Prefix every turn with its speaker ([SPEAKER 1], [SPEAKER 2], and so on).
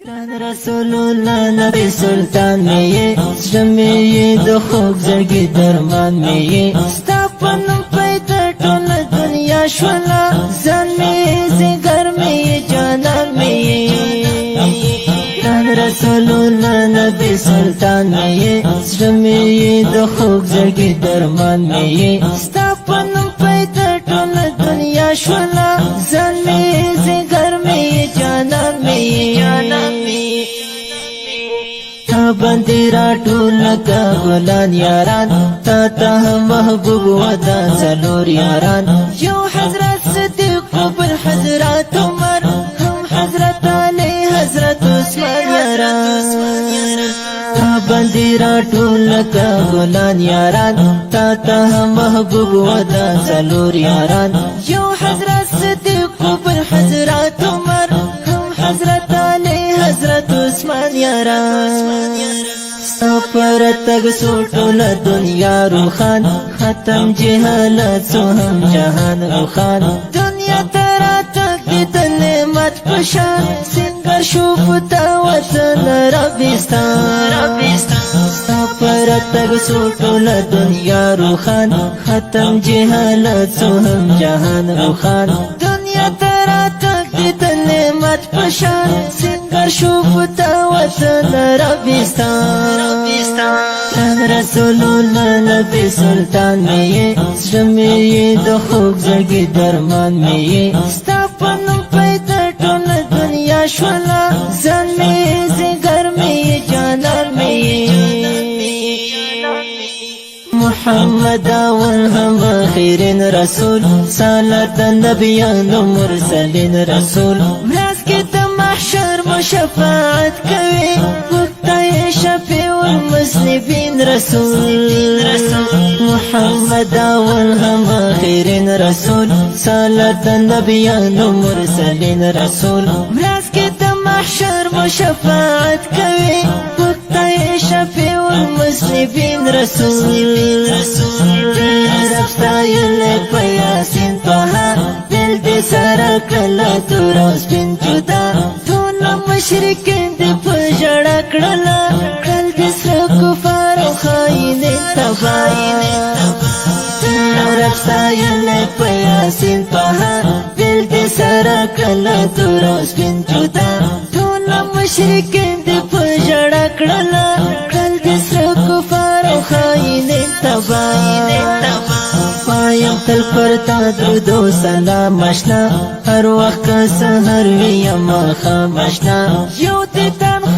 [SPEAKER 1] گران رسول الله نبی سلطان میں یہ زړه میں یہ د خوږ زړګي درمان میں یہ ستا په نوم پیدا ټوله دنیا شوله ځان میں زنګر میں یہ جانان میں یہ گران رسول الله نبی سلطان میں یہ زړه میں یہ د خوږ زړګي درمان میں یہ ستا په نوم پیدا ټوله دنیا شوله ځان میں زنګر میں یہ جانان میں بندی را ټول لکه ګلان یاران تا ته محبوب ودا څلور یاران یو حضرت صدیق بل حضرت عمر هم حضرت علی حضرت عثمان یاران تا بندی را ټول لکه ګلان یاران تا ته محبوب ودا څلور یاران یو حضرت صدیق بل حضرت عمر هم حضرت علی حضرت عثمان یاران سفر تگ سوٹولا دنیا روخان ختم جہالت سو ہم جہان روخان دنیا ترا تک دی نعمت پشان سنگر شوفتا وطن ربستان سفر تگ سوٹولا دنیا روخان ختم جہالت سو ہم جہان روخان دنیا ترا تک دی نعمت پشان سنگر شوفتا وطن ربستان رسول الله نبی سلطان میں یہ زړه میں یہ د خوږ زړګي درمان میں یہ ستا په نوم پیدا ټوله دنیا شوله ځان میں زنګر میں یہ جانان میں محمد اول هم آخرین رسول سالت نبیان و مرسلین رسول مراز کی د محشر مشفاعت کوي شفيع المذنبين رسول محمد اول هم آخرین رسول سالت النبیان و مرسلین رسول مراز کی د محشر مشفاعت کوي شفيع المذنبين رسول رفتایل پیاسین طه دل دې سره کله تروس بن جدا ټول مشرکین دې په جړه کړله کل دې سره کفار او خاین تباین رفتایل پیاسین طه دل دې سره کله تروس بن جدا ټول مشرکین دې په جړه کړله کل دې سره کفار او خاین تباین پایم تل پر تا درود و سلام اشنا هر وخت سحر ویم خامشنا یو دیدن